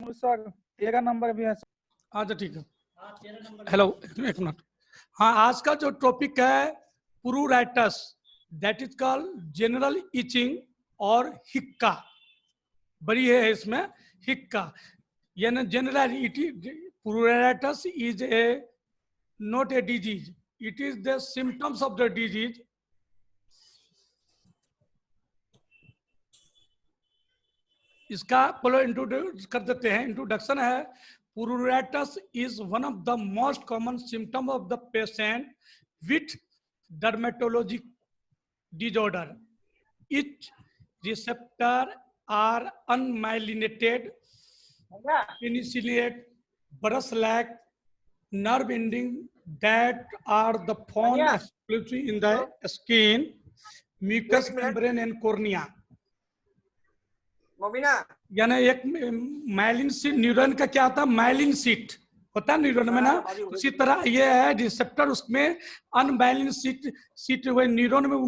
13 number भी है। अच्छा ठीक है। हेलो, एक मिनट। हाँ, आज का जो टॉपिक है pruritus, that is called general itching और हिक्का। बड़ी है इसमें हिक्का, यानी general pruritus is a not a disease, it is the symptoms of the disease. इसका पहले इंट्रोड्यूस कर देते हैं। इंट्रोडक्शन है, pruritus is one of the most common symptom of the patient with dermatologic disorder. Each receptor are unmyelinated, penicillate, brush-like nerve ending that are the found exclusively in the skin, mucous membrane and cornea. यानी एक myelin seat, neuron का क्या होता है, myelin seat होता है neuron में ना, उसी तरह ये है रिसेप्टर, उसमें अनमाइलिन सीट वही न्यूरॉन में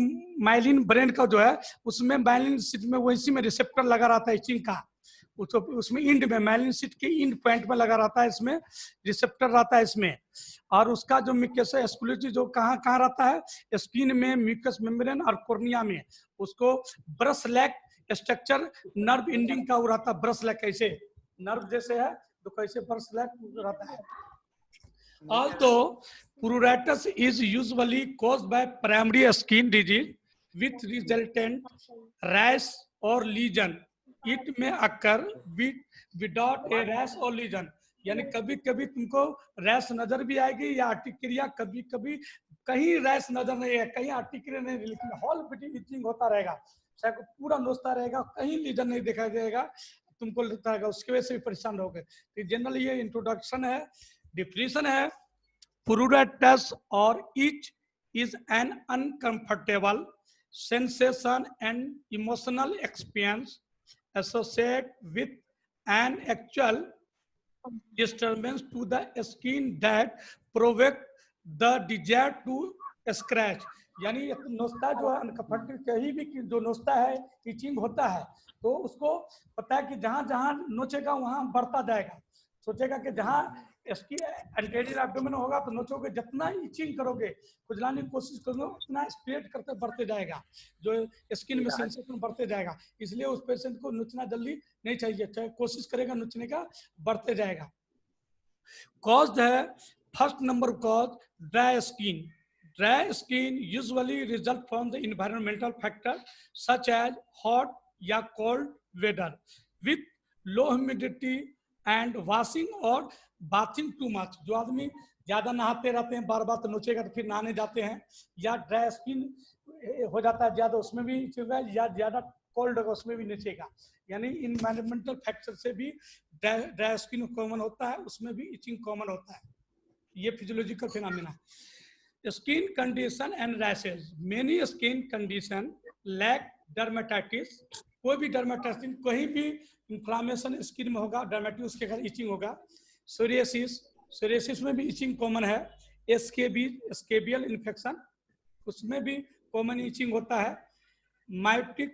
माइलिन ब्रेन का जो है उसमें माइलिन सीट में वैसी में रिसेप्टर लगा रहता है इचिंग का, उसमें इंड में माइलिन सीट के इंड पॉइंट में लगा रहता है, इसमें रिसेप्टर रहता है इसमें। और उसका जो म्यूकस एक्सक्लूसिव जो कहाँ कहाँ रहता है, स्किन में, म्यूकस मेम्ब्रेन और कोर्निया में। उसको brush like structure nerve ending का रहता है, ब्रश लैक कैसे नर्व जैसे है तो कैसे ब्रश लैक रहता है। Although pruritus is usually caused by primary skin disease with resultant rash or lesion, it may occur without a rash or lesion. यानी कभी कभी तुमको रैश नजर भी आएगी या आर्टिक्रिया, कभी कभी कहीं रैश नजर नहीं है, कहीं आर्टिक्रिया नहीं, लेकिन हॉल पिटी इचिंग होता रहेगा, पूरा नोचता रहेगा, कहीं लीजन नहीं दिखाई देगा, तुमको लगता है उसकी वजह से भी परेशान रहोगे। तो जनरली ये इंट्रोडक्शन है। डिफिनेशन है, प्रूराइटस और etch is an uncomfortable sensation and emotional experience associated with an actual disturbance to the skin that provoke the desire to scratch। यानी नोचता जो है अनकंफर्टेबल, कहीं भी जो नोचता है इचिंग होता है तो उसको पता है कि जहां जहां नोचेगा वहां बढ़ता जाएगा, सोचेगा कि जहां इसकी एंटीरियर एब्डोमेन होगा तो नोचोगे, जितना इचिंग करोगे, खुजलाने की कोशिश करोगे, उतना स्प्रेड करते बढ़ते जाएगा, जो स्किन में सेंसेशन बढ़ते जाएगा। इसलिए उस पेशेंट को नोचना जल्दी नहीं चाहिए, चाहे कोशिश करेगा नोचने का, बढ़ते जाएगा। कॉज है, first number cause dry skin. Dry skin usually result from the environmental factor such as hot या cold weather with low humidity and washing और बाथिंग टू मच। जो आदमी ज्यादा नहाते रहते हैं, बार बार तो नोचेगा, तो फिर नहाने जाते हैं, या ड्राई स्किन हो जाता है ज्यादा, उसमें भी इचिंग, या ज्यादा कोल्ड होगा उसमें भी नोचेगा। यानी इन्वायरमेंटल फैक्टर से भी ड्राई स्किन कॉमन होता है, उसमें भी इचिंग कॉमन होता है। ये physiological phenomena. Skin condition and rashes, many skin condition like dermatitis. कोई भी डर्मेटाइटिस, कहीं भी इंफ्लामेशन स्किन में होगा, डर्मेटाइटिस के कारण इचिंग होगा। सोरियासिस, सोरियासिस में भी इचिंग कॉमन है। एसकेबी, स्केबियल इन्फेक्शन, उसमें भी कॉमन इचिंग होता है। Mitic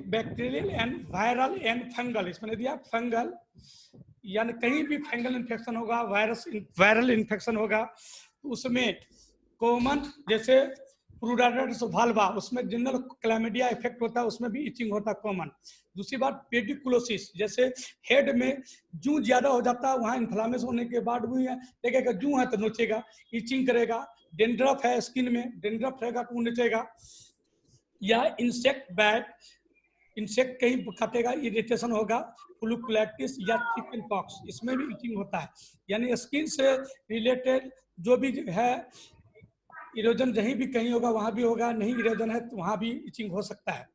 bacterial and viral and fungal, इसमें दिया फंगल, यानी कहीं भी फंगल इन्फेक्शन होगा, वायरल इन्फेक्शन होगा, तो उसमें कॉमन जैसे प्रूराइटस वाल्वा, उसमें जनरल क्लैमिडिया इफेक्ट होता है, उसमें भी इचिंग होता है कॉमन। दूसरी बात पेडिकुलोसिस, जैसे हेड में जूं ज्यादा हो जाता है, वहां इन्फ्लामेशन होने के बाद भी देखेगा जूं है तो नोचेगा, इचिंग करेगा। डेंड्रफ है स्किन में, डेंड्रफ रहेगा तो नोचेगा। या इंसेक्ट बैट, इंसेक्ट कहीं काटेगा, इरिटेशन होगा। फ्लूकुलाइटिस या चिकन पॉक्स, इसमें भी इचिंग होता है। यानी स्किन से रिलेटेड जो भी है, इरोजन जहीं भी कहीं होगा वहां भी होगा, नहीं इरोजन है तो वहां भी इचिंग हो सकता है।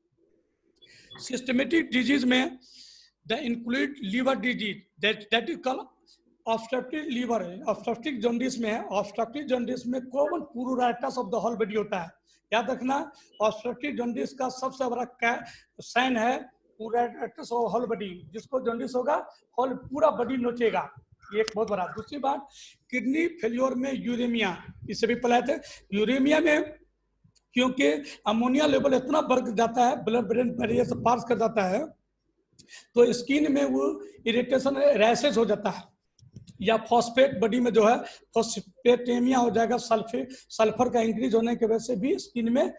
सिस्टमेटिक डिजीज में the include liver disease, that is called obstructive liver. Obstructive jaundice में है, ऑब्स्ट्रक्टिव जॉन्डिस में common pruritus of the whole body होता है। याद रखना, ऑब्स्ट्रक्टिव जॉन्डिस का सबसे बड़ा साइन है प्रूराइटस ऑफ होल बॉडी। जिसको जॉन्डिस होगा होल पूरा बॉडी नोचेगा, ये एक बहुत बड़ा। दूसरी बात, किडनी फेल्योर में यूरेमिया, इससे भी पलाए थे। यूरेमिया में क्योंकि अमोनिया लेवल इतना बढ़ जाता है, ब्लड ब्रेन बैरियर से पास कर जाता है, तो स्किन में वो इरिटेशन, रैशेज हो जाता है, या फॉस्फेट बॉडी में जो है फॉस्फेटेमिया हो जाएगा, सल्फर का इंक्रीज होने की वजह से भी स्किन में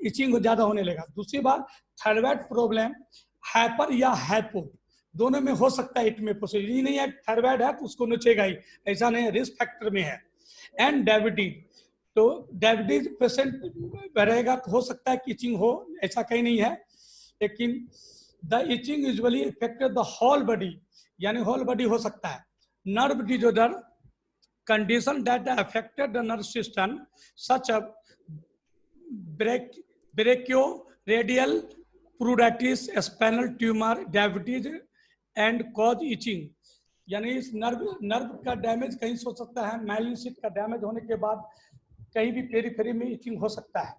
इचिंग ज्यादा होने लगा। दूसरी बात, थायराइड प्रॉब्लम, हाइपर या हाइपो दोनों में हो सकता है। इट में पॉसिबिलिटी नहीं है थायराइड है तो उसको नोचेगा ही, ऐसा नहीं है, रिस्क फैक्टर में है। एंड डायबिटीज, तो डायबिटीज पेशेंट रहेगा तो हो सकता है कि इचिंग हो, ऐसा कहीं नहीं है, लेकिन the itching usually affected the whole body, यानी होल बॉडी हो सकता है। Nerve disorder, condition that affected the nerve system such as brachioradial pruritus, spinal tumor, diabetes and cause itching। यानी इस नर्व का डैमेज कहीं हो सकता है, माइलिन का डैमेज होने के बाद कहीं भी पेरीफेरी में इचिंग हो सकता है।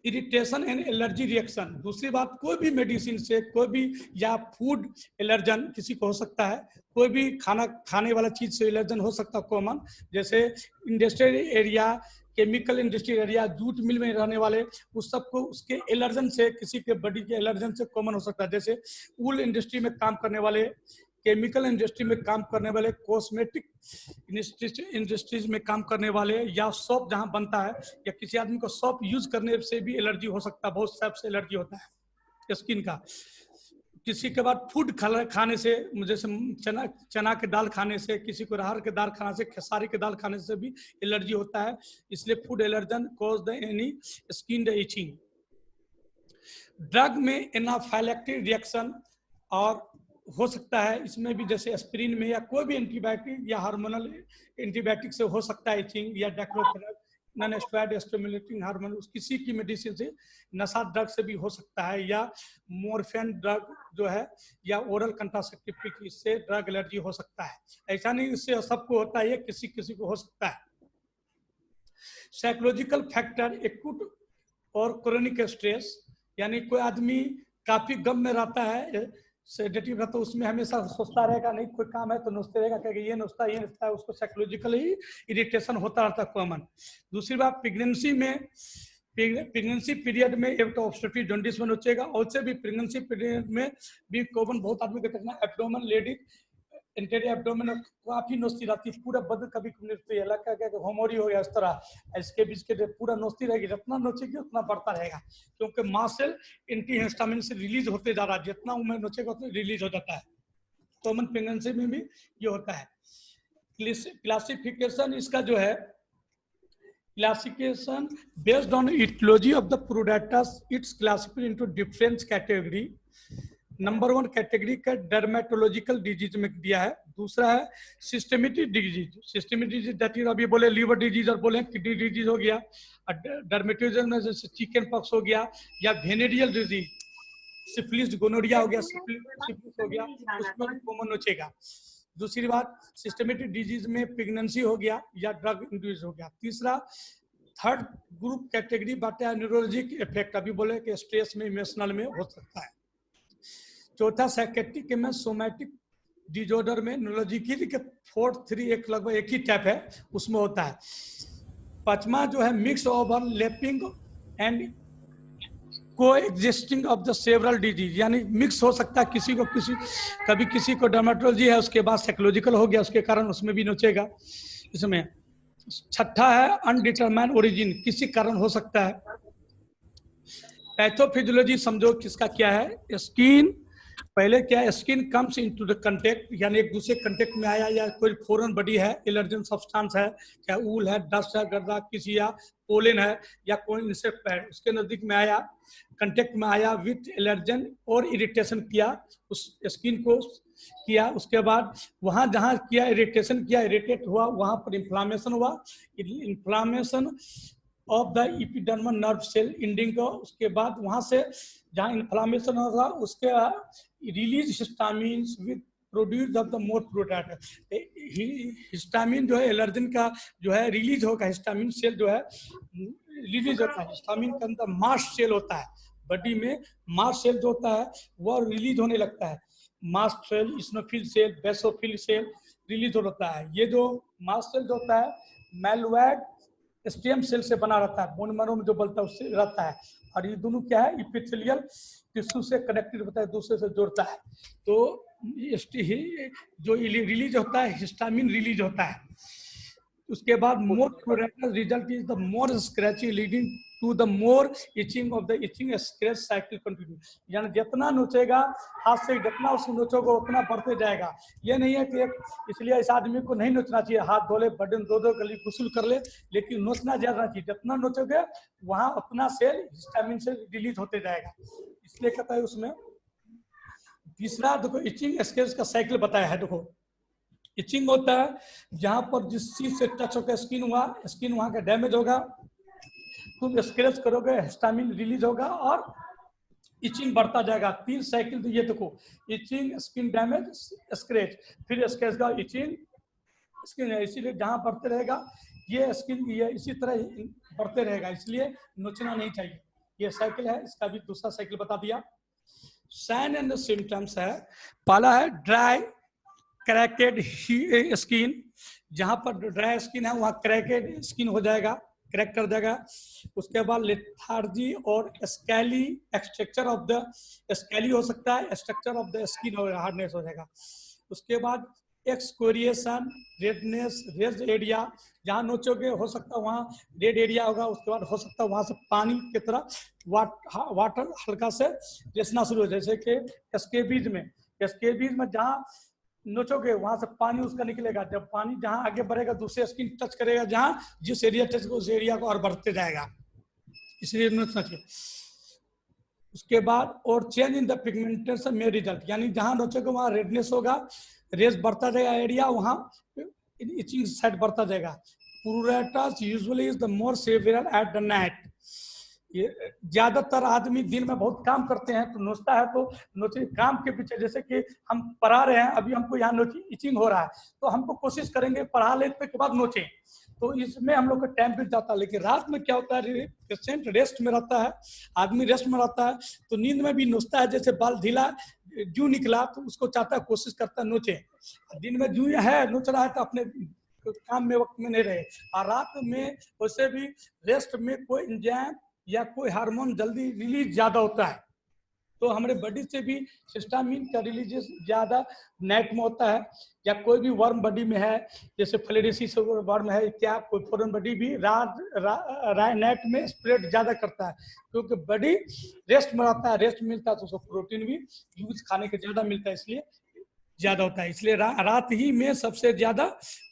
इरिटेशन एंड एलर्जी रिएक्शन, दूसरी बात, कोई भी मेडिसिन से, कोई भी या फूड एलर्जन किसी को हो सकता है, कोई भी खाना खाने वाला चीज से एलर्जन हो सकता है कॉमन, जैसे industrial area, chemical industry area, jute mill में रहने वाले उस सबको उसके एलर्जन से, किसी के बॉडी के एलर्जन से कॉमन हो सकता है। जैसे वूल इंडस्ट्री में काम करने वाले, केमिकल इंडस्ट्री में काम करने वाले, कॉस्मेटिक इंडस्ट्रीज में काम करने वाले, या सॉप जहां बनता है, या किसी आदमी को सॉप यूज करने से भी एलर्जी हो सकता है। बहुत सॉप से एलर्जी होता है स्किन का। किसी के बाद फूड खाने से, जैसे चना के दाल खाने से, किसी को अरहर के दाल खाने से, खेसारी के दाल खाने से भी एलर्जी होता है। इसलिए food allergen cause the any skin itching. Drug में एनाफाइलैक्टिक रिएक्शन और हो सकता है, इसमें भी जैसे एस्पिरिन में, या कोई भी एंटीबायोटिक या हार्मोनल एंटीबायोटिक से हो सकता है इचिंग, या diclofenac non steroid stimulating hormone, किसी की मेडिसिन से, नशा ड्रग से भी हो सकता है, या मोरफिन ड्रग जो है, या ओरल कंट्रासेप्टिव, इससे ड्रग एलर्जी हो सकता है। ऐसा नहीं इससे सबको होता है, किसी किसी को हो सकता है। साइकोलॉजिकल फैक्टर, एक्यूट और क्रोनिक स्ट्रेस, यानी कोई आदमी काफी गम में रहता है, सेडेटिव रहता है, उसमें हमेशा सोचता रहेगा, नहीं कोई काम है तो नोचते रहेगा, कहेगा ये नोचता है, उसको साइकोलॉजिकली इरिटेशन होता रहता है कॉमन। दूसरी बात, प्रेगनेंसी में, प्रेगनेंसी पीरियड में एक तो ऑब्स्ट्रक्टिव जॉन्डिस में नोचेगा, और से भी प्रेगनेंसी पीरियड में भी कॉमन बहुत आदमी को देखना, एब्डोमेन, लेडी इंटीरियर एब्डोमेन काफी नोचती रहती है, पूरा बदन कभी नोचती है, लगता है होमोरी हो गया इस तरह, इसके बीच के पूरा नोचती रहेगी, जितना नोचेगी उतना बढ़ता रहेगा, क्योंकि मासल एंटी हिस्टामिन से रिलीज होते जा रहा है, जितना उम्र नोचेगा उतना रिलीज हो जाता है। कॉमन प्रेगनेंसी में भी ये होता है। क्लासिफिकेशन इसका जो है, classification based on etiology of the products, it's classified into different category. Number 1 category का डर्मेटोलॉजिकल डिजीज में दिया है। दूसरा है systematic disease, systematic disease that is, अभी बोले लीवर डिजीज और बोले किडनी डिजीज हो गया, डर्मेटोलॉजी में जैसे चिकन पॉक्स हो गया, या वेनेरियल डिजीज, सिफिलिस, गोनोरिया हो गया, सिफिलिस हो गया, उसमें भी कॉमन नोचेगा। दूसरी बात, सिस्टेमेटिक डिजीज में प्रेगनेंसी हो गया या ड्रग इंड्यूस हो गया। तीसरा, थर्ड ग्रुप कैटेगरी बात है न्यूरोलॉजिक इफेक्ट, अभी बोले कि स्ट्रेस में, इमोशनल में हो सकता है। चौथा, साइकेट्रिक में, सोमैटिक डिजॉर्डर में, न्यूरोलॉजिकल के 4, 3 एक लगभग एक ही टाइप है, उसमें होता है। पांचवा जो है mix overlapping and coexisting of the several disease, यानी मिक्स हो सकता है, किसी को कभी किसी को डर्मेटोलॉजी है, उसके बाद साइकोलॉजिकल हो गया, उसके कारण उसमें भी नोचेगा इसमें। छठा है अनडिटरमाइंड ओरिजिन, किसी कारण हो सकता है। पैथोफिजियोलॉजी समझो किसका क्या है, स्किन, पहले क्या है, skin comes into the contact, यानी एक दूसरे कंटेक्ट में आया, या कोई फॉरेन बॉडी है, एलर्जन सब्सटेंस है, चाहे ऊल है, डस्ट है, गर्दा, किसी या पोलन है, या कोई इंसेक्ट है, उसके नजदीक में आया, कंटेक्ट में आया, विथ एलर्जन और इरिटेशन किया, उस स्किन को किया, उसके बाद वहां जहां किया इरिटेशन किया, इरिटेट हुआ, वहां पर इन्फ्लामेशन हुआ, inflammation of the epidermal nerve cell ending को, उसके बाद वहां से जहां इन्फ्लामेशन होगा उसके release histamine with produce of the more product, histamine जो है एलर्जन का जो है रिलीज होगा, हिस्टामिन सेल जो है रिलीज होता है, हिस्टामिन के अंदर मास्ट सेल होता है, बॉडी में मास्ट सेल जो होता है वह रिलीज होने लगता है, mast cell, eosinophil cell, basophil cell release होता है। ये जो मास्ट सेल जो होता है मेलवेड स्टेम सेल से बना रहता है, बोन मैरो में जो बोलता है उससे रहता है, और ये दोनों क्या है, इपिथेलियल टिश्यू से कनेक्टेड होता है, दूसरे से जोड़ता है। तो जो रिलीज होता है हिस्टामिन रिलीज होता है। उसके बाद more prorectal result is the more scratching leading to the more itching of the itching scratch cycle continue. यानी जितना नोचेगा हाथ से, जितना उसको नोचोगे उतना बढ़ते जाएगा। ये नहीं है कि इसलिए इस आदमी को नहीं नोचना चाहिए, हाथ धो ले, बटन दो गली गुस्ल कर ले, लेकिन नोचना ज्यादा चाहिए। जितना नोचोगे वहां अपना सेल हिस्टामिन से रिलीज होते जाएगा, इसलिए कहता है उसमें। तीसरा देखो इचिंग स्क्रैच का साइकिल बताया है। देखो इचिंग होता है जहां पर जिस चीज से टच होकर स्किन हुआ, स्किन वहां का डैमेज होगा, तुम स्क्रैच करोगे हिस्टामिन रिलीज होगा और इचिंग बढ़ता जाएगा। 3 साइकिल तो ये देखो, इचिंग, स्किन डैमेज, स्क्रैच, फिर स्क्रैच का इचिंग, स्किन है। इसीलिए जहां बढ़ते रहेगा ये स्किन ये इसी तरह बढ़ते रहेगा, इसलिए नोचना नहीं चाहिए। ये साइकिल है, इसका भी दूसरा साइकिल बता दिया। साइन एंड सिम्टम्स है, पहला है ड्राई क्रैकेड स्किन, जहां पर ड्राई स्किन है वहां क्रैकेड स्किन हो जाएगा, क्रैक कर देगा। उसके बाद लेथार्जी और scaly, structure of the scaly हो सकता है, स्ट्रक्चर ऑफ द स्किन और हार्डनेस हो जाएगा। उसके बाद एक्सकोरिएशन, रेडनेस, रेड एरिया, जहां नोचोगे हो सकता है वहां रेड एरिया होगा। उसके बाद हो सकता है वहां से पानी की तरह वाटर हल्का से रिसना शुरू हो, जैसे कि स्केबीज में जहां नोचोगे वहां से पानी उसका निकलेगा। जब पानी जहां आगे बढ़ेगा दूसरे स्किन टच करेगा, जहां जिस एरिया टच उस एरिया को और बढ़ते जाएगा, इसलिए नोचना चाहिए। उसके बाद और चेंज इन द पिगमेंटेशन में रिजल्ट, यानी जहां नोचोगे वहां रेडनेस होगा, रेड बढ़ता जाएगा एरिया, वहां इचिंग साइड बढ़ता जाएगा। Pruritus usually is the more severe at the night. ये ज्यादातर आदमी दिन में बहुत काम करते हैं तो नोचता है, तो नोचिंग काम के पीछे, जैसे कि हम पढ़ा रहे हैं अभी हमको यहाँ इचिंग हो रहा है, तो हमको कोशिश करेंगे पढ़ा लेने के बाद नोचें, तो इसमें हम लोग का टाइम बीत जाता है। लेकिन रात में क्या होता है, पेशेंट रेस्ट में रहता है, आदमी रेस्ट में रहता है, तो नींद में भी नोचता है। जैसे बाल ढीला जू निकला तो उसको चाहता है, कोशिश करता है नोचे। दिन में जू है नोच रहा है तो अपने काम में वक्त में नहीं रहे, और रात में वैसे भी रेस्ट में कोई एंजाइम या कोई हार्मोन जल्दी रिलीज ज्यादा होता है, तो हमारे बॉडी से भी हिस्टामिन का रिलीज ज्यादा नाइट में होता है। या कोई भी वर्म बॉडी में है, जैसे फ्लेरिसिस वर्म है, क्या कोई फॉरेन बॉडी भी नाइट में स्प्रेड ज्यादा करता है, क्योंकि बॉडी रेस्ट में रहता है, रेस्ट मिलता है तो उसको प्रोटीन भी यूज खाने के ज्यादा मिलता है, इसलिए ज्यादा होता है। इसलिए रात ही में सबसे ज्यादा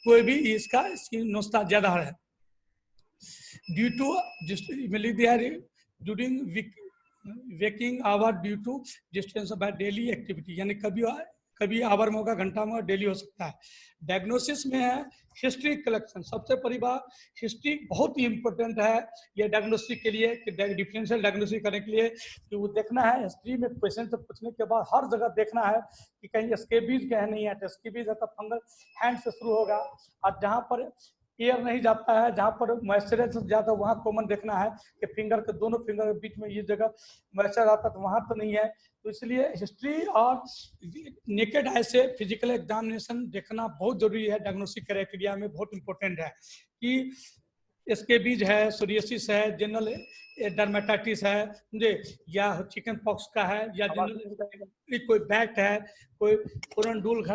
कोई भी इसका नोचता ज्यादा है। Due to during waking hour due to distance by daily activity, यानी कभी आवर में होगा, घंटा में, डेली हो सकता है। डायग्नोसिस में है हिस्ट्री कलेक्शन, सबसे पहली बात हिस्ट्री बहुत ही इंपॉर्टेंट है ये डायग्नोस्टिक के लिए, कि डिफरेंशियल डायग्नोस्टिक करने के लिए, कि वो देखना है हिस्ट्री में। पेशेंट से पूछने के बाद हर जगह देखना है कि कहीं स्केबीज क्या है, नहीं है। स्केबीज है तो फंगल हैंड से शुरू होगा, और जहाँ पर एयर नहीं जाता है, जहाँ पर मॉइस्चराइजर ज्यादा, वहाँ कॉमन देखना है कि फिंगर के दोनों फिंगर के बीच में ये जगह मॉइस्चर आता है, तो वहाँ तो नहीं है। तो इसलिए हिस्ट्री और नेकेड आई से फिजिकल एग्जामिनेशन देखना बहुत जरूरी है, डायग्नोस्टिक क्राइटेरिया में बहुत इंपॉर्टेंट है। कि स्केबीज है, सोरियासिस है, जनरल डर्मेटाइटिस है मुझे, या चिकन पॉक्स का है, या जनरल कोई बैक्ट है, कोई कोरनडूल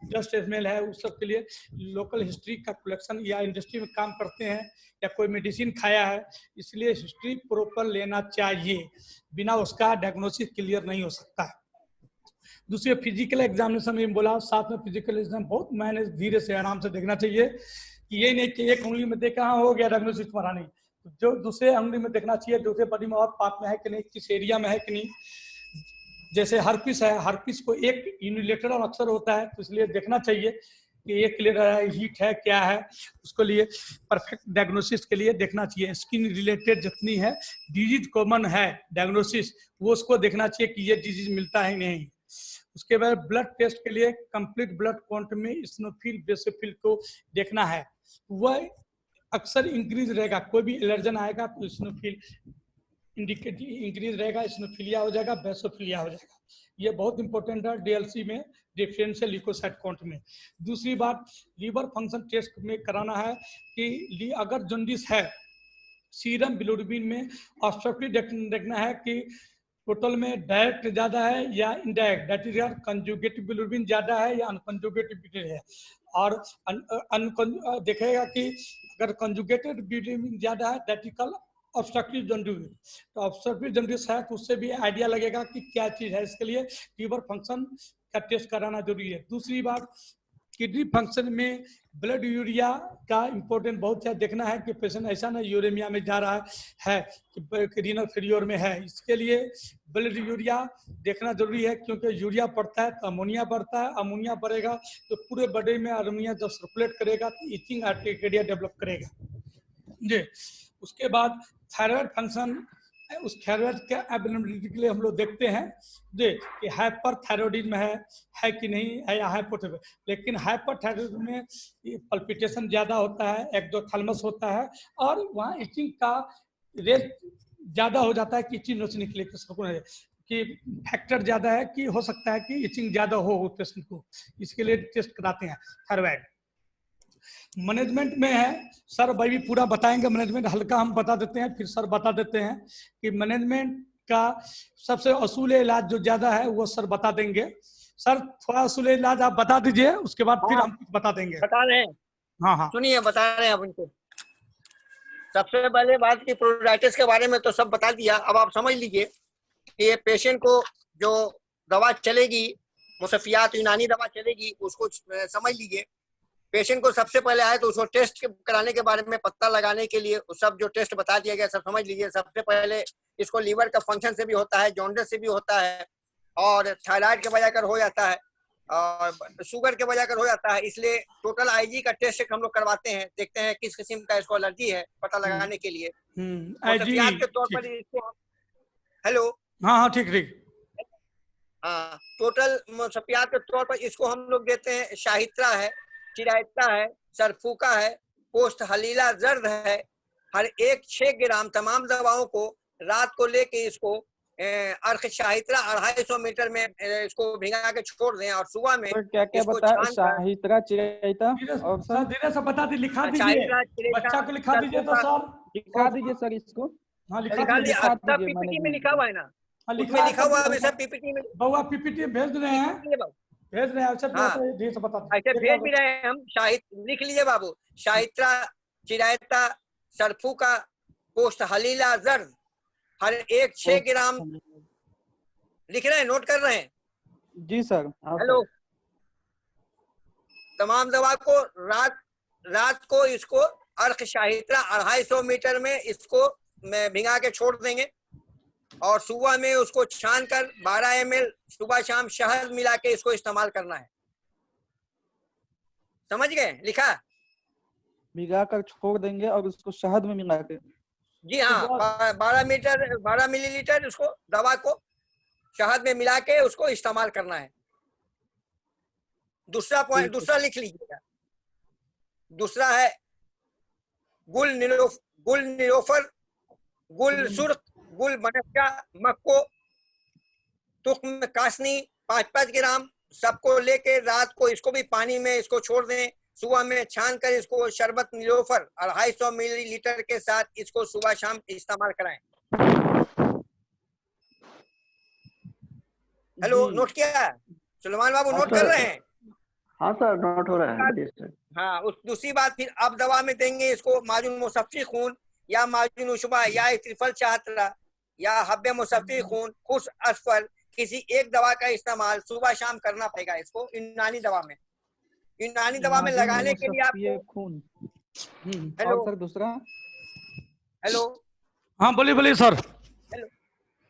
डस्ट स्मेल है, उस सब के लिए लोकल हिस्ट्री का कलेक्शन, या इंडस्ट्री में काम करते हैं या कोई मेडिसिन खाया है, इसलिए हिस्ट्री प्रॉपर लेना चाहिए, बिना उसका डायग्नोसिस क्लियर नहीं हो सकता है। दूसरे फिजिकल एग्जामिनेशन में बोला, साथ में फिजिकल एग्जाम बहुत मैंने धीरे से आराम से देखना चाहिए, कि ये नहीं कि एक उंगली में देखा हो गया डायग्नोसिस तुम्हारा, नहीं, जो दूसरे उंगली में देखना चाहिए, दूसरे बॉडी में और पार्ट में है कि नहीं, किस एरिया में है कि नहीं। जैसे हर्पिस है, हर्पिस को एक यूनिलेटरल अक्सर होता है, तो इसलिए देखना चाहिए कि एक लेटर है, हीट है, क्या है, उसको लिए परफेक्ट डायग्नोसिस के लिए देखना चाहिए। स्किन रिलेटेड जितनी है डिजीज कॉमन है डायग्नोसिस, वो उसको देखना चाहिए कि ये डिजीज मिलता है नहीं। उसके बाद ब्लड टेस्ट के लिए कंप्लीट ब्लड काउंट में इस्नोफिल बेसोफिल को देखना है, वह अक्सर इंक्रीज रहेगा। कोई भी एलर्जन आएगा तो इस्नोफिल इंक्रीज रहेगा, इस्नोफिलिया हो जाएगा, बेसोफिलिया हो जाएगा। ये बहुत इंपॉर्टेंट है डीएलसी में, डिफरेंशियल ल्यूकोसाइट काउंट में। दूसरी बात लीवर फंक्शन टेस्ट में कराना है, कि अगर जॉन्डिस है सीरम बिलिरुबिन में ऑब्स्ट्रक्टिव देखना है कि टोटल में डायरेक्ट ज्यादा है या इनडायरेक्ट, दैट इज यार कंजुगेटिव बिलीरुबिन ज्यादा है या अनकंजुगेटिव बिलीरुबिन है। और देखेगा कि अगर कंजुगेटेड बिलीरुबिन ज्यादा है that is called obstructive jaundice. तो ऑब्स्ट्रक्टिव जॉन्डिस है तो उससे भी आइडिया लगेगा कि क्या चीज है। इसके लिए लीवर फंक्शन का टेस्ट कराना जरूरी है। दूसरी बात, किडनी फंक्शन में ब्लड यूरिया का इंपॉर्टेंट बहुत है। देखना है कि पेशेंट ऐसा ना यूरेमिया में जा रहा है कि रीनल फेलियर में है। इसके लिए ब्लड यूरिया देखना जरूरी है, क्योंकि यूरिया बढ़ता है तो अमोनिया बढ़ता है, अमोनिया बढ़ेगा तो पूरे बॉडी में अमोनिया जब सर्कुलेट करेगा तो इचिंग आर्टिकेरिया डेवलप करेगा जी। उसके बाद थायराइड फंक्शन, उस थायराइड के एबनॉर्मलिटी के लिए हम लोग देखते हैं जी कि हाइपरथायरॉयडिज्म है कि नहीं है, या हाइपोथायरॉयड। लेकिन हाइपरथायरॉयडिज्म में पल्पिटेशन ज्यादा होता है, एक्टोथैलेमस होता है, और वहाँ इचिंग का रेट ज्यादा हो जाता है कि इचिंग नोच निकले कि फैक्टर ज्यादा है कि हो सकता है कि इचिंग ज्यादा हो पेशेंट को। इसके लिए टेस्ट कराते हैं थायराइड। मैनेजमेंट में है सर भाई भी पूरा बताएंगे। मैनेजमेंट हल्का हम बता देते हैं, फिर सर बता देते हैं कि मैनेजमेंट का सबसे असूल इलाज जो ज्यादा है वो सर बता देंगे। सर थोड़ा असूल इलाज आप बता दीजिए, उसके बाद फिर हम कुछ बता देंगे। बता रहे हैं, हाँ हाँ सुनिए बता रहे हैं आप उनको। सबसे पहले बात की प्रोडाइटिस के बारे में तो सब बता दिया। अब आप समझ लीजिए कि ये पेशेंट को जो दवा चलेगी, मुसफियात यूनानी दवा चलेगी, उसको समझ लीजिए। पेशेंट को सबसे पहले आए तो उसको टेस्ट कराने के बारे में पता लगाने के लिए सब जो टेस्ट बता दिया गया सब समझ लीजिए। सबसे पहले इसको लीवर का फंक्शन से भी होता है, जॉन्डिस से भी होता है, और थायराइड के वजह कर हो जाता है, और शुगर के वजह कर हो जाता है। इसलिए टोटल आईजी का टेस्ट हम लोग करवाते हैं, देखते हैं किस किस्म का इसको एलर्जी है पता लगाने के लिए। मुसफियात के तौर पर इसको, हेलो, हाँ हाँ ठीक ठीक, हाँ, टोटल मुसफियात के तौर पर इसको हम लोग देते हैं शाहित्रा है, चिरायता है, सरफूका है, पोस्ट हलीला जर्द है। हर एक 6 ग्राम तमाम दवाओं को रात को लेके इसको अर्क शाहित्रा 250 मीटर में इसको भिगा के छोड़ दें, और सुबह में क्या क्या बता, शाहित्रा चिरायता और सर धीरे से बता दीजिए, लिखा दीजिए, बच्चा को लिखा दीजिए तो सर लिखा दीजिए सर इसको। हाँ लिखा दीजिए, सब पीपीटी में लिखा हुआ है ना, उसमें लिखा हुआ है सब पीपीटी में। बउआ पीपीटी भेज रहे हैं, भेज रहे हैं। अच्छा धीरे से बता ऐसे भेज भी रहे हैं हम। लिख लीजिए बाबू, शाहित्रा चिरायता सरफूका पोस्ट हलीला जर्द हर एक 6 ग्राम। लिख रहे हैं, नोट कर रहे हैं जी सर। हेलो। तमाम दवा को रात को इसको अर्क शाहित्रा 250 मीटर में इसको भिगा के छोड़ देंगे, और सुबह में उसको छान कर 12 ml सुबह शाम शहद मिला के इसको इस्तेमाल करना है। समझ गए? लिखा? भिगा कर छोड़ देंगे और उसको शहद में मिला के। जी हाँ, 12 मिलीलीटर उसको दवा को शहद में मिला के उसको इस्तेमाल करना है। दूसरा पॉइंट, दूसरा लिख लीजिएगा। दूसरा है गुल निलोफर, गुल सुर्ख, गुल बनस्का, मक्को, तुख्म कासनी 5-5 ग्राम सबको लेके रात को इसको भी पानी में इसको छोड़ दें। सुबह में छान कर इसको शरबत निलोफर 250 मिलीलीटर के साथ इसको सुबह शाम इस्तेमाल कराएं। हेलो, नोट किया सुलेमान बाबू? नोट कर रहे हैं? हाँ सर, नोट हो रहा है। हाँ, उस दूसरी बात फिर अब दवा में देंगे इसको माजून मुसफ़्फ़ी खून या माजून उशबा या त्रिफल चाहतरा या हब्बे मुसफ़्फ़ी खून खुश असफर, किसी एक दवा का इस्तेमाल सुबह शाम करना पड़ेगा इसको यूनानी दवा में। यूनानी दवा में लगाने के लिए आपको खून। हेलो सर दूसरा, हेलो, हाँ बोलिए सर। हेलो,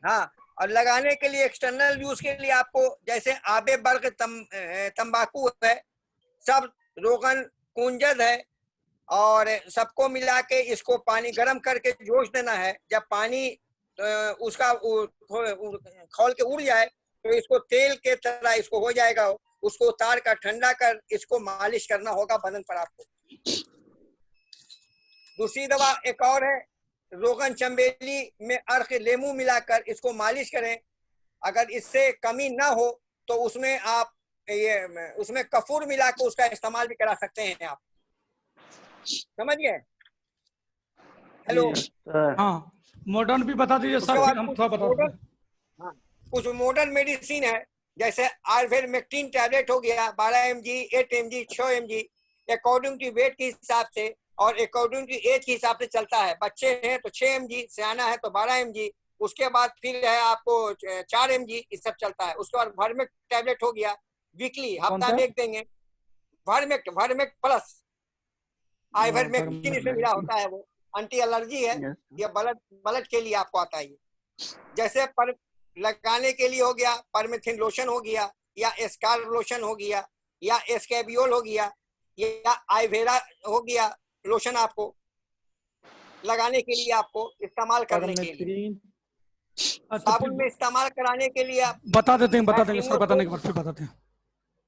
हाँ, और लगाने के लिए एक्सटर्नल यूज के लिए आपको जैसे आबे बर्ग तंबाकू है, सब रोगन कुंजद है, और सबको मिला के इसको पानी गर्म करके जोश देना है। जब पानी उसका खोल के उड़ जाए तो इसको तेल के तरह इसको हो जाएगा, उसको उतार कर ठंडा कर इसको मालिश करना होगा बदन पर आपको। दूसरी दवा एक और है, रोगन चंबेली में अर्क लेमू मिलाकर इसको मालिश करें। अगर इससे कमी ना हो तो उसमें आप उसमें कपूर मिला के उसका इस्तेमाल भी करा सकते हैं आप। समझ गए? हेलो, हाँ, मॉडर्न भी बता दीजिए सर, फिर हम थोड़ा बता देंगे। हाँ, कुछ मॉडर्न मेडिसिन है जैसे आइवरमेक्टिन टैबलेट हो गया 12 mg, 8 mg, 6 mg, according to weight के हिसाब से और अकॉर्डिंग टू एज के हिसाब से चलता है। बच्चे हैं तो 6 mg, सियाना है तो 12 mg, उसके बाद फिर है आपको 4 mg, इस सब चलता है। उसके बाद वर्मेक्ट टैबलेट हो गया वीकली, कौन हफ्ता सा? में एक देंगे। वर्मेक्ट प्लस आइवरमेक्टिन इसमें मिला होता है, वो एंटी एलर्जी है, यस ये ब्लड के लिए आपको आता है। जैसे पर लगाने के लिए हो गया परमेथिन लोशन हो गया, या एस्कार लोशन हो गया, या एस्केबियोल हो गया, या आइवेरा हो गया लोशन, आपको लगाने के लिए, आपको इस्तेमाल करने के लिए। परमेथ्रिन। अच्छा साबुन में फिर इस्तेमाल कराने के लिए आप बता देते हैं सर, बैक्टीमो बताने के बाद फिर बताते हैं।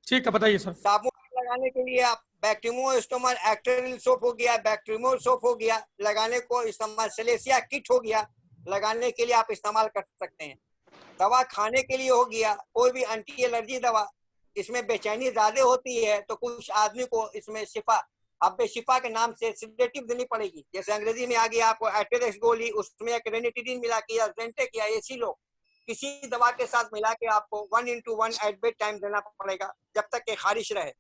ठीक है, बताइए सर। साबुन लगाने के लिए आप बैक्टीमो इस्तेमाल, एक्टेरिल सोप हो गया, बैक्टीमो सोप हो गया, लगाने को इस्तेमाल, सेलेसिया किट हो गया, लगाने के लिए आप इस्तेमाल कर सकते हैं। दवा खाने के लिए हो गया कोई भी एंटी एलर्जी दवा, इसमें बेचैनी ज्यादा होती है तो कुछ आदमी को इसमें शिफा, अब शिफा के नाम से सिडेटिव देनी पड़ेगी। जैसे अंग्रेजी में आ गया आपको एटेरेक्स गोली, उसमें एक रेनिटिडिन मिला के या जेंटेक या एसिलो, किसी दवा के साथ मिला के आपको 1:1 एट बेड टाइम देना पड़ेगा जब तक कि खारिश रहे।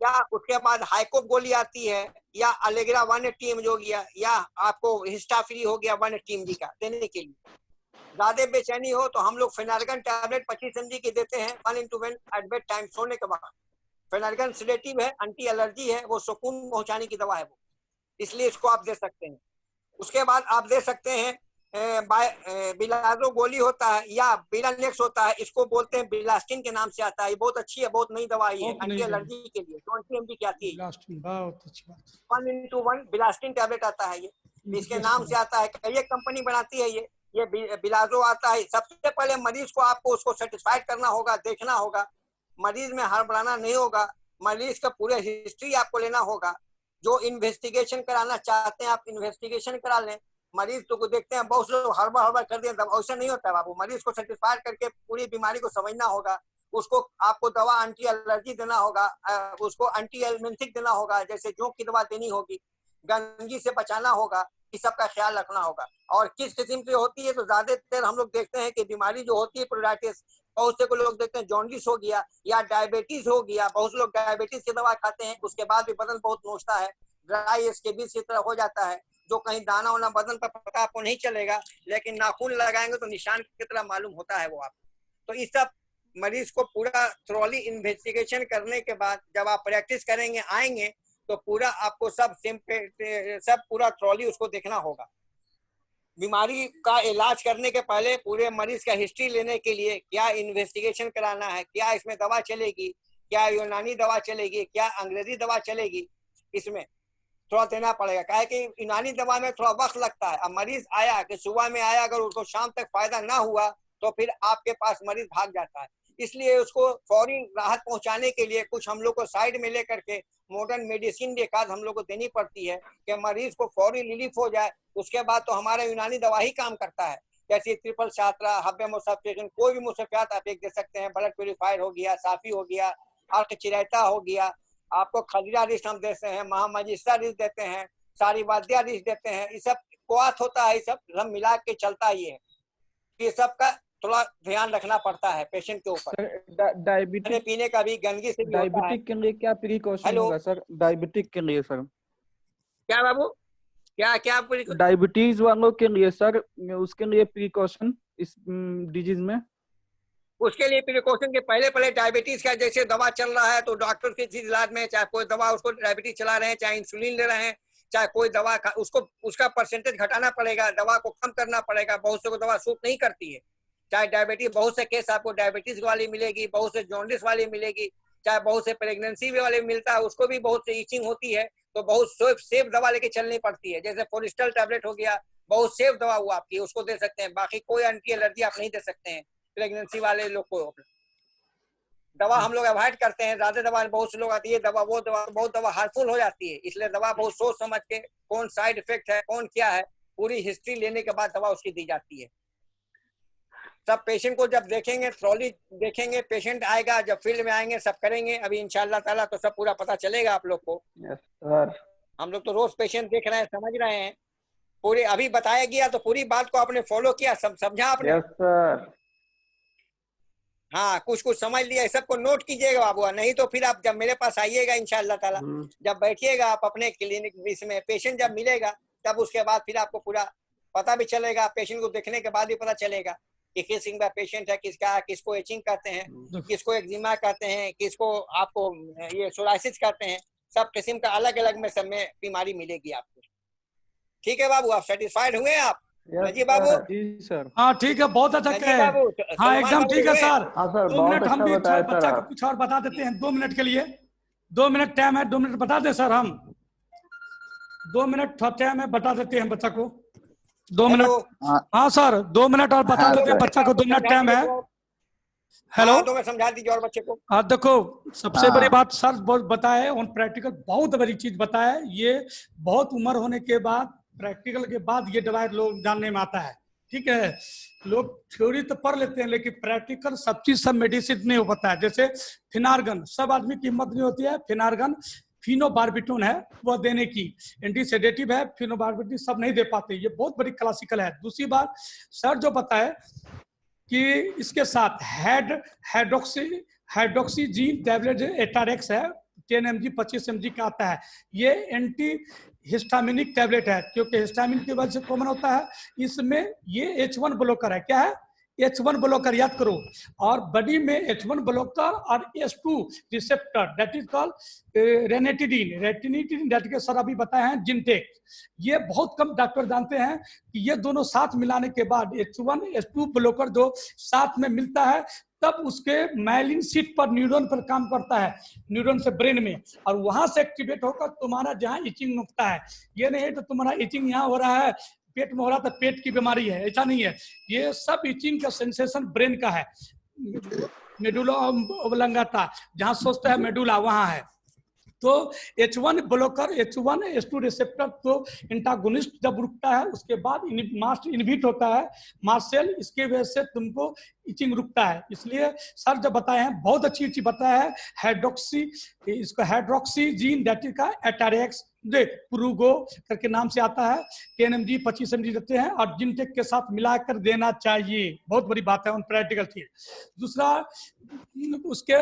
या उसके बाद हाइकोप गोली आती है, या अलेग्रा 180 mg हो गया, या आपको हिस्टाफ्री हो गया 180 mg का देने के लिए। ज्यादा बेचैनी हो तो हम लोग फेनार्गन टैबलेट 25 mg की देते हैं 1:1 एट बेड टाइम, सोने के बाद। फेनार्गन सिडेटिव है, एंटी एलर्जी है, वो सुकून पहुंचाने की दवा है वो, इसलिए इसको आप दे सकते हैं। उसके बाद आप दे सकते हैं बिलाजो गोली होता है या बिलानेक्स होता है, इसको बोलते हैं बिलास्टिन के नाम से आता है। ये बहुत अच्छी है, बहुत नई दवाई है बहुत एंटी नहीं एलर्जी के लिए, 20 mg की आती है। लास्ट में बहुत अच्छी बात। 1:1 बिलास्टिन टैबलेट आता है, ये इसके नाम से आता है, कई कंपनी बनाती है ये बिलाजो आता है। सबसे पहले मरीज को आपको उसको सेटिस्फाइड करना होगा, देखना होगा, मरीज में हड़बड़ाना नहीं होगा, मरीज का पूरे हिस्ट्री आपको लेना होगा। जो इन्वेस्टिगेशन कराना चाहते हैं आप इन्वेस्टिगेशन करा लें। मरीज तो को देखते हैं बहुत लोग हड़बड़ कर दिए, ऐसा नहीं होता है बाबू। मरीज को सेटिस्फाइड करके पूरी बीमारी को समझना होगा, उसको आपको दवा एंटी एलर्जी देना होगा, उसको एंटी एलमेंथिक देना होगा, जैसे जोंक की दवा देनी होगी, गंदगी से बचाना होगा, इस सब का ख्याल रखना होगा। और किस किस्म की होती है तो ज्यादातर हम लोग देखते हैं कि बीमारी जो होती है प्रोडाइटिस, बहुत से को लोग देखते हैं जॉन्डिस हो गया या डायबिटीज हो गया, बहुत से लोग डायबिटीज की दवा खाते हैं, उसके बाद भी बदन बहुत नोचता है, ड्राई स्केबिस की तरह हो जाता है, जो कहीं दाना वाना बदन पर पता आपको नहीं चलेगा, लेकिन नाखून लगाएंगे तो निशान की तरह मालूम होता है वो आप। तो इस सब मरीज को पूरा थ्रोली इन्वेस्टिगेशन करने के बाद जब आप प्रैक्टिस करेंगे आएंगे तो पूरा आपको सब पूरा थ्रोली उसको देखना होगा। बीमारी का इलाज करने के पहले पूरे मरीज का हिस्ट्री लेने के लिए क्या इन्वेस्टिगेशन कराना है, क्या इसमें दवा चलेगी, क्या यूनानी दवा चलेगी, क्या अंग्रेजी दवा चलेगी, इसमें थोड़ा देना पड़ेगा। क्या कि यूनानी दवा में थोड़ा वक्त लगता है। अब मरीज आया कि सुबह में आया, अगर उसको शाम तक फायदा ना हुआ तो फिर आपके पास मरीज भाग जाता है। इसलिए उसको फौरी राहत पहुंचाने के लिए कुछ हम लोग को साइड में लेकर के मॉडर्न मेडिसिन एक आध हम लोग को देनी पड़ती है कि मरीज को फौरी रिलीफ हो जाए। उसके बाद तो हमारा यूनानी दवा ही काम करता है, जैसे ट्रिपल छात्रा, हब्बे मुसफ़्फ़िक़ीन, कोई भी मुसफ़्फ़ियात आप एक दे सकते हैं। ब्लड प्योरीफायर हो गया, साफी हो गया, अर्क चिरायता हो गया, आपको खजरा रिस्ट हम देते हैं, महामजिस्ट्रा रिस्ट देते हैं, सारी वाद्या रिस्ट देते हैं। ये सब कोआत होता है, ये सब मिला के चलता ही है। ये सब का थोड़ा ध्यान रखना पड़ता है पेशेंट के ऊपर। सर डायबिटिक खाने पीने का भी गंदगी से भी होता है। डायबिटिक के लिए क्या प्रिकॉशन हेलो, होगा सर? डायबिटिक के लिए सर, क्या बाबू, क्या क्या डायबिटीज वालों के लिए सर, उसके लिए प्रिकॉशन इस डिजीज में? उसके लिए प्रिकॉशन के पहले डायबिटीज का जैसे दवा चल रहा है तो डॉक्टर के इलाज में चाहे कोई दवा उसको डायबिटीज चला रहे हैं, चाहे इंसुलिन ले रहे हैं, चाहे कोई दवा उसको उसका परसेंटेज घटाना पड़ेगा, दवा को कम करना पड़ेगा। बहुत से को दवा सूट नहीं करती है, चाहे डायबिटीज, बहुत से केस आपको डायबिटीज वाली मिलेगी, बहुत से जॉन्डिस वाली मिलेगी, चाहे बहुत से प्रेगनेंसी वाले मिलता है, उसको भी बहुत से ईचिंग होती है, तो बहुत सेफ दवा लेके चलनी पड़ती है। जैसे फोरिस्टल टैबलेट हो गया, बहुत सेफ दवा हुआ आपकी, उसको दे सकते हैं। बाकी कोई एंटी एलर्जी आप नहीं दे सकते हैं प्रेगनेंसी वाले लोग को। दवा हम लोग अवॉइड करते हैं, ज्यादा दवा बहुत से लोग आती है, दवा वो दवा बहुत दवा हार्मफुल हो जाती है, इसलिए दवा बहुत सोच समझ के कौन साइड इफेक्ट है, कौन क्या है, पूरी हिस्ट्री लेने के बाद दवा उसकी दी जाती है। सब पेशेंट को जब देखेंगे, थ्रोली देखेंगे, पेशेंट आएगा, जब फील्ड में आएंगे सब करेंगे, अभी इंशाल्लाह ताला तो सब पूरा पता चलेगा आप लोग को। Yes sir. हम लोग तो रोज पेशेंट देख रहे हैं, समझ रहे हैं पूरे। अभी बताया गया तो पूरी बात को आपने फॉलो किया, सब समझा आपने? Yes sir. हाँ कुछ कुछ समझ लिया, सबको नोट कीजिएगा बाबू, नहीं तो फिर आप जब मेरे पास आइएगा इंशाल्लाह ताला, जब बैठिएगा आप अपने क्लिनिक में, पेशेंट जब मिलेगा तब उसके बाद फिर आपको पूरा पता भी चलेगा, पेशेंट को देखने के बाद भी पता चलेगा कि किस किस्म का पेशेंट है, किसका, किसको एचिंग करते हैं, किसको एक्जिमा कहते हैं, किसको आपको ये सोराइसिस कहते हैं, सब किस्म का अलग अलग में सब में बीमारी मिलेगी आपको। ठीक है बाबू, आप सेटिस्फाइड हुए आप? जी बाबू। जी सर। हाँ ठीक है, बहुत अच्छा जी है। बाबू, हाँ एकदम ठीक है सर। हाँ सर, 2 बहुत मिनट हम अच्छा भी बताया बच्चा सर को कुछ और बता देते हैं 2 मिनट के लिए। 2 मिनट टाइम है, 2 मिनट बता दें सर हम? 2 मिनट टाइम है, बता देते हैं बच्चा को 2 मिनट। हाँ सर 2 मिनट और बता देते हैं बच्चा को, 2 मिनट टाइम है। हेलो, तो मैं समझा दीजिए और बच्चे को। हाँ देखो, सबसे बड़ी बात सर बहुत बताए ऑन प्रैक्टिकल, बहुत बड़ी चीज बताया। ये बहुत उम्र होने के बाद, प्रैक्टिकल के बाद ये दवाई लोग जानने में आता है। ठीक है, लोग थ्योरी तो पढ़ लेते हैं लेकिन प्रैक्टिकल सब चीज, सब मेडिसिन नहीं हो पाता है। जैसे फिनार्गन, सब आदमी की हिम्मत नहीं होती है। फिनार्गन फिनोबार्बिटोन है वो देने की, एंटी सेडेटिव है, फिनोबार्बिटोन सब नहीं दे पाते। ये बहुत बड़ी क्लासिकल है। दूसरी बात सर जो बताए कि इसके साथ हाइड्रोक्सीजीन टैबलेट एटारेक्स है, 10 mg 25 mg का आता है। ये एंटी हिस्टामिनिक टैबलेट है, क्योंकि हिस्टामिन की वजह से कॉमन होता है। इसमें ये H1 ब्लॉकर है। क्या है? H1 ब्लॉकर, याद करो। और बॉडी में H1 ब्लॉकर और H2 receptor, that is called ranitidine that के सर अभी बताए हैं जिनटेक। ये बहुत कम डॉक्टर जानते हैं कि ये दोनों साथ मिलाने के बाद H1 H2 ब्लॉकर जो साथ में मिलता है, तब उसके माइलिन सीट पर न्यूरॉन पर काम करता है, न्यूरॉन से ब्रेन में, और वहां से एक्टिवेट होकर तुम्हारा जहां इचिंग नुकता है, ये नहीं तो तुम्हारा इचिंग यहाँ हो रहा है, पेट में हो रहा तो पेट की बीमारी है, ऐसा नहीं है। ये सब इचिंग का सेंसेशन ब्रेन का है। मेडुला ओब्लांगाटा, जहां सोचता है मेडुला वहां है। तो H1 blocker, H1 H2 receptor तो एंटागोनिस्ट जब रुकता है उसके बाद मास्ट इनहिबिट होता है मास्ट सेल, इसके वजह से तुमको इचिंग रुकता है। इसलिए सर जब बताए हैं बहुत अच्छी चीज बताया है। इसको हाइड्रोक्सीजीन दैट का एटारेक्स दे पुरुगो करके नाम से आता है, 10 mg 25 mg देते हैं और जिनटेक के साथ मिलाकर देना चाहिए। बहुत बड़ी बात है, उन प्रैक्टिकल थी। दूसरा उसके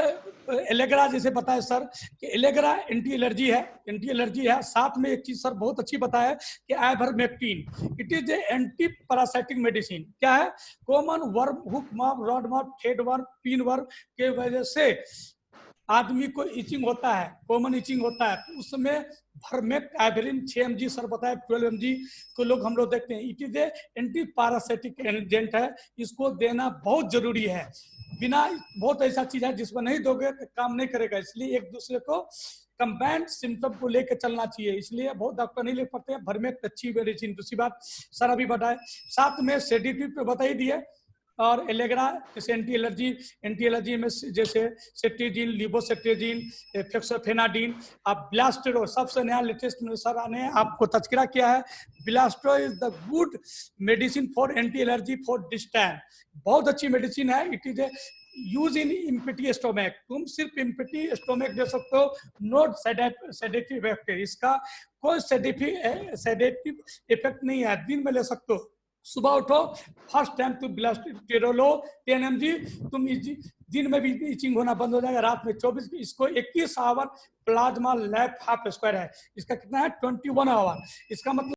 एलेग्रा, जैसे बताया सर कि एलेग्रा एंटी एलर्जी है, एंटी एलर्जी है। साथ में एक चीज सर बहुत अच्छी बताया कि ivermectin, it is A anti parasitic medicine. क्या है? Common worm, hook worm, rod worm, thread worm, pin worm के वजह से आदमी को इचिंग होता है, कॉमन इचिंग होता है, तो उसमें वर्मेक्ट आइवरिन 6 mg सर बताया, 12 mg को लोग हम लोग देखते हैं। It is A anti parasitic agent है, इसको देना बहुत जरूरी है। बिना, बहुत ऐसा चीज है जिसको नहीं दोगे तो काम नहीं करेगा। इसलिए एक दूसरे को कंबाइंड सिम्टम को लेकर चलना चाहिए, इसलिए बहुत डॉक्टर नहीं ले पाते हैं। वर्मेक्ट अच्छी मेडिसिन। दूसरी बात सर अभी बताए, साथ में सेडेटिव पे बता ही दिए, और एलेग्रा जैसे एंटी एलर्जी में जैसे सेट्रिजिन, लिवोसेट्रिजिन, फेक्सोफेनाडिन, अब ब्लास्टेरो सबसे नया लेटेस्ट में सर आने आपको तस्करा किया है। ब्लास्टेरो is the good medicine for anti allergy for डिस्टैन, बहुत अच्छी मेडिसिन है। It is a use in empty stomach, तुम सिर्फ इम्पिटी स्टोमैक दे सकते हो, नॉट सेडेटिव इफेक्ट। इसका कोई सेडेटिव इफेक्ट नहीं है, दिन में ले सकते हो। सुबह उठो, फर्स्ट टाइम तुम ब्लास्टेरो लो 10 mg, तुम दिन में भी इचिंग होना बंद हो जाएगा, रात में 24। इसको 21 hour plasma lab half square है, इसका कितना है 21 आवर। इसका मतलब